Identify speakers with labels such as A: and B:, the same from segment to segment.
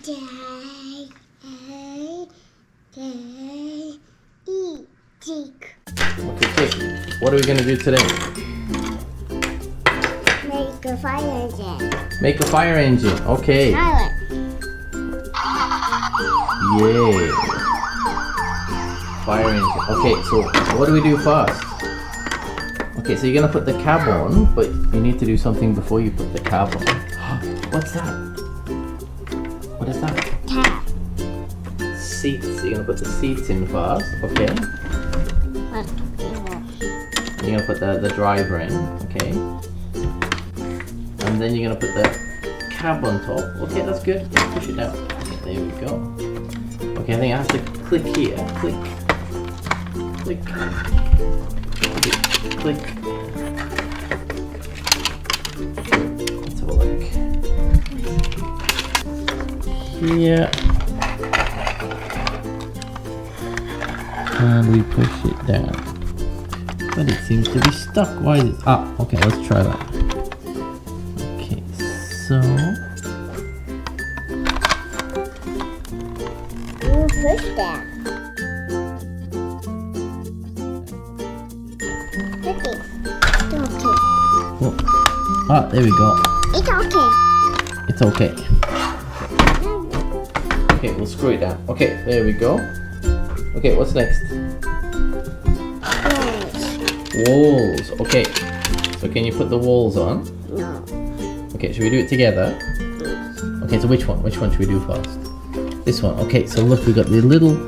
A: J-A-K-E. Jake.
B: Okay, Jake, what are we gonna do today?
A: Make a fire engine.
B: Make a fire engine. Okay.
A: Pilot.
B: Yay. Fire engine. Okay, so what do we do first? Okay, so you're gonna put the cab on, but you need to do something before you put the cab on. What's that? What is that?
A: Tap.
B: Seats. You're gonna put the seats in first, okay? You're gonna put the driver in, okay? And then you're gonna put the cab on top. Okay, that's good. Just push it down. Okay, there we go. Okay, I think I have to click here. Click. Click. Click. Let's have a look. Here. And we push it down. But it seems to be stuck. Why is it? Ah, okay, let's try that. Okay, so.
A: You push that. Okay. It's okay.
B: Oh. Ah, there we go.
A: It's okay.
B: It's okay. Okay, we'll screw it down. Okay, there we go. Okay, what's next? Walls. Okay. So can you put the walls on?
A: No.
B: Okay, should we do it together? Okay, so which one? Which one should we do first? This one. Okay, so look, we've got the little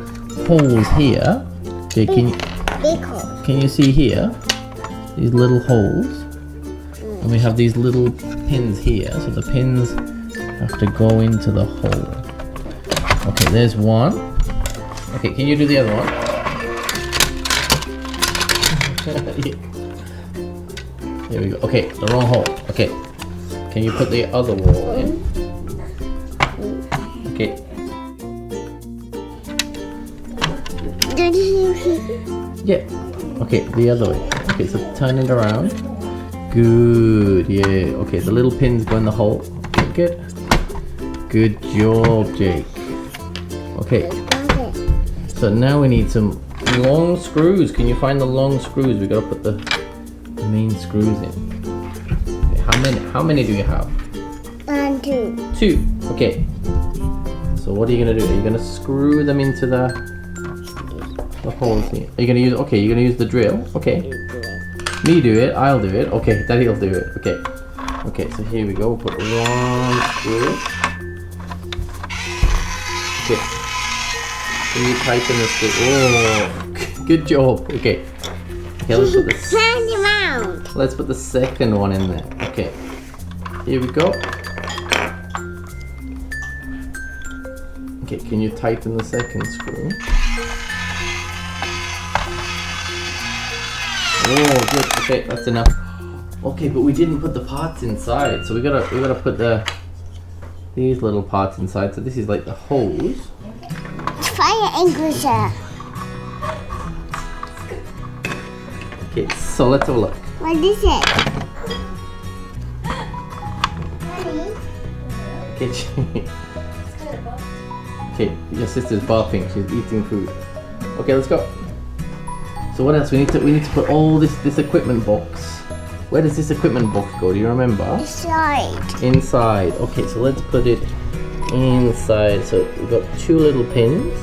B: holes here. Okay,
A: Big hole.
B: can you see here? These little holes. And we have these little pins here. So the pins have to go into the hole. Okay, there's one. Okay, can you do the other one? There we go. Okay, the wrong hole. Okay. Can you put the other wall in? Okay. Yeah. Okay, the other way. Okay, so turn it around. Good. Yeah. Okay, the little pins go in the hole. Okay, good. Good job, Jake. Okay. So now we need some long screws. Can you find the long screws? We gotta put the main screws in. Okay, how many do you have?
A: 1, 2.
B: 2. Okay. So what are you gonna do? Are you gonna screw them into the holes here? Are you gonna use? Okay, you're gonna use the drill. Okay. Me do it. I'll do it. Okay, Daddy'll do it. Okay. Okay. So here we go. We'll put 1 screw. Okay. Can you tighten the screw? Oh, good job. Okay. Okay, let's put this.
A: Turn around.
B: Let's put the second one in there. Okay. Here we go. Okay, can you tighten the second screw? Oh, good. Okay, that's enough. Okay, but we didn't put the parts inside, so we gotta put these little parts inside. So this is like the hose.
A: Fire extinguisher.
B: Okay, so let's have a look.
A: What is it?
B: Okay, okay, your sister's barfing. She's eating food. Okay, let's go. So what else? We need to put all this equipment box. Where does this equipment box go? Do you remember?
A: Inside.
B: Inside. Okay, so let's put it inside. So we've got 2 little pins,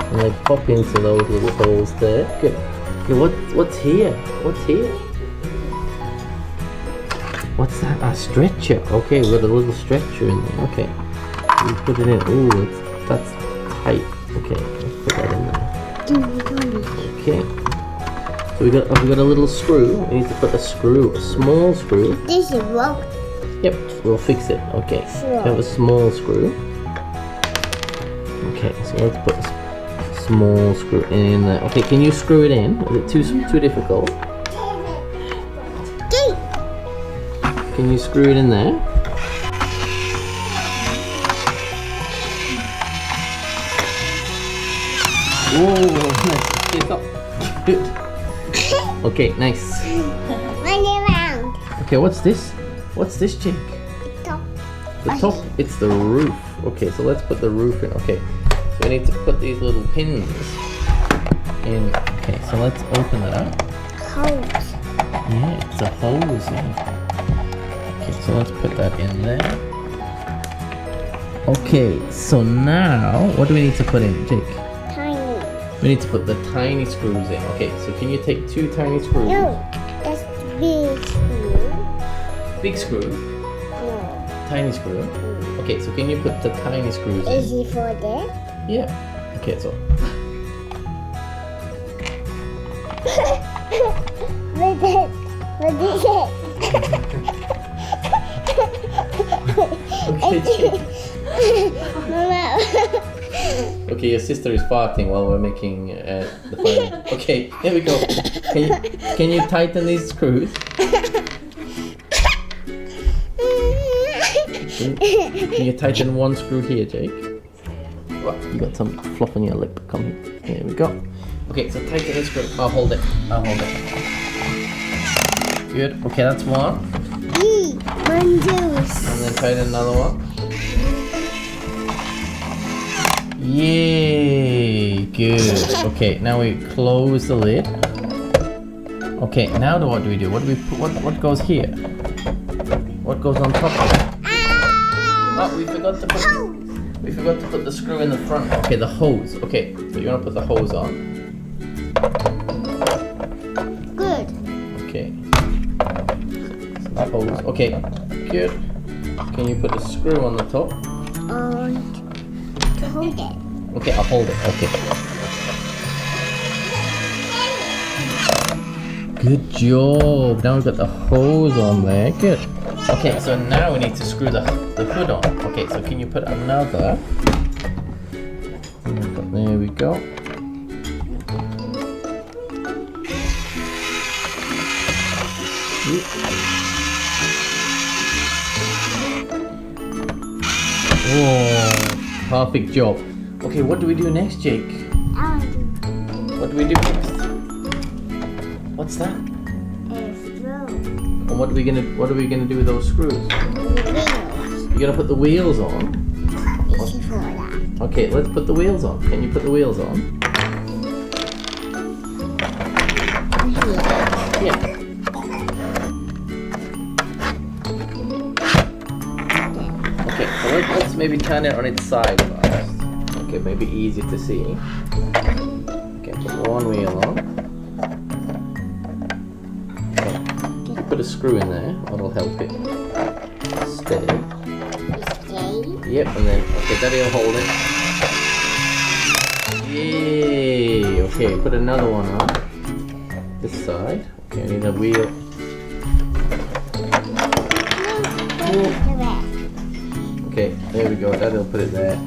B: and they pop into those little holes there. Good. Okay, what's here? What's here? What's that? A stretcher. Okay, we've got a little stretcher in there. Okay, we put it in. Ooh, that's tight. Okay, let's put that in there. Okay. So we got a little screw. We need to put a screw, a small screw.
A: This is broken.
B: Yep, we'll fix it. Okay.
A: Sure.
B: We have a small screw. Okay, so let's put a small screw in there. Okay, can you screw it in? Is it too difficult? Can you screw it in there? Whoa, nice. Okay, stop. Good. Okay, nice.
A: Run around.
B: Okay, what's this? What's this, Jake?
A: Top.
B: The top, it's the roof. Okay, so let's put the roof in. Okay, so we need to put these little pins in. Okay, so let's open it up.
A: Hose.
B: Yeah, it's a hose. Yeah. Okay, so let's put that in there. Okay, so now what do we need to put in, Jake?
A: Tiny.
B: We need to put the tiny screws in. Okay, so can you take 2 tiny screws?
A: No, that's big screw.
B: Big screw,
A: No.
B: tiny screw. Okay, so can you put the tiny screws in?
A: Is it for that?
B: Yeah. Okay, so
A: What is it?
B: okay, Jake.
A: Mama.
B: Okay, your sister is farting while we're making the fire. Okay, here we go. Can you tighten these screws? Can you tighten one screw here, Jake? Oh, you got some fluff on your lip. Come here. Here we go. Okay, so tighten this screw. I'll hold it. Good. Okay, that's one.
A: Mangoes.
B: And then tighten another one. Yay! Good. Okay, now we close the lid. Okay, now what do we do? What do we put? What goes here? What goes on top of it? Oh, we forgot to put the screw in the front. Okay, the hose. Okay, so you want to put the hose on.
A: Good.
B: Okay. So the hose. Okay, good. Can you put a screw on the top?
A: And to hold it.
B: Okay, I'll hold it. Okay. Good job. Now we've got the hose on there. Good. Okay, so now we need to screw the hood on. Okay, so can you put another? There we go. Oh, perfect job. Okay, what do we do next, Jake? What do we do next? What's that? And what are we gonna do with those screws? You're gonna put the wheels on? Okay, let's put the wheels on. Can you put the wheels on? Yeah. Okay, so let's maybe turn it on its side first. Okay, maybe easier to see. Okay, put one wheel on. Put a screw in there, that'll help it stay. Yep, and then, okay, Daddy'll hold it. Yay! Okay, put another one on. This side. Okay, I need a wheel. Okay, there we go, Daddy'll put it there.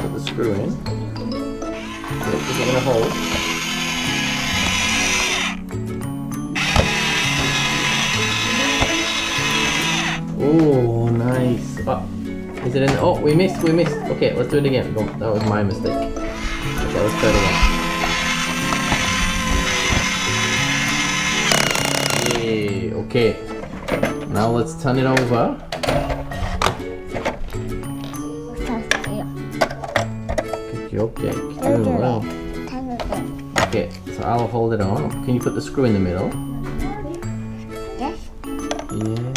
B: Put the screw in. Yep, is it gonna hold? Oh, nice. Oh, is it in? Oh, we missed. Okay, let's do it again. Oh, that was my mistake. Okay, let's try it again. Yay. Okay. Now let's turn it over. Good job, Jake. Doing well. Okay, so I'll hold it on. Can you put the screw in the middle?
A: Yes.
B: Yeah.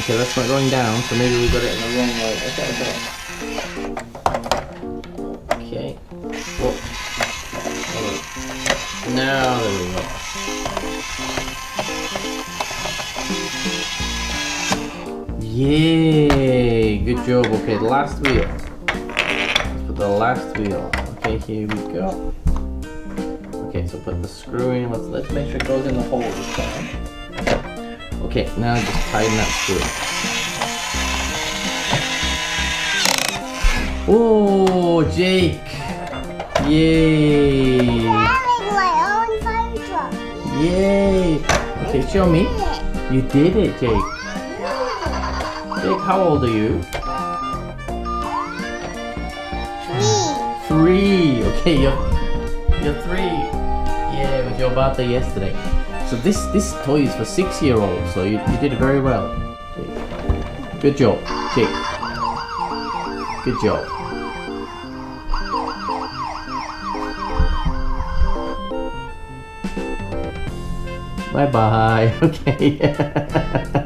B: Okay, that's not going down, so maybe we got it in the wrong way. Okay. Whoa. Now there we go. Yay! Good job. Okay, the last wheel. Let's put the last wheel. Okay, here we go. Okay, so put the screw in. Let's make sure it goes in the hole this time. Okay, now just tighten that screw. Oh, Jake! Yay!
A: I'm having my own fire truck.
B: Yay! Okay, show me. You did it, Jake. Jake, how old are you? 3. Okay, you're 3. Yeah, it was your birthday yesterday. So So this toy is for 6-year-olds, so you did very well. Good job, Jake. Good job. Bye bye. Okay.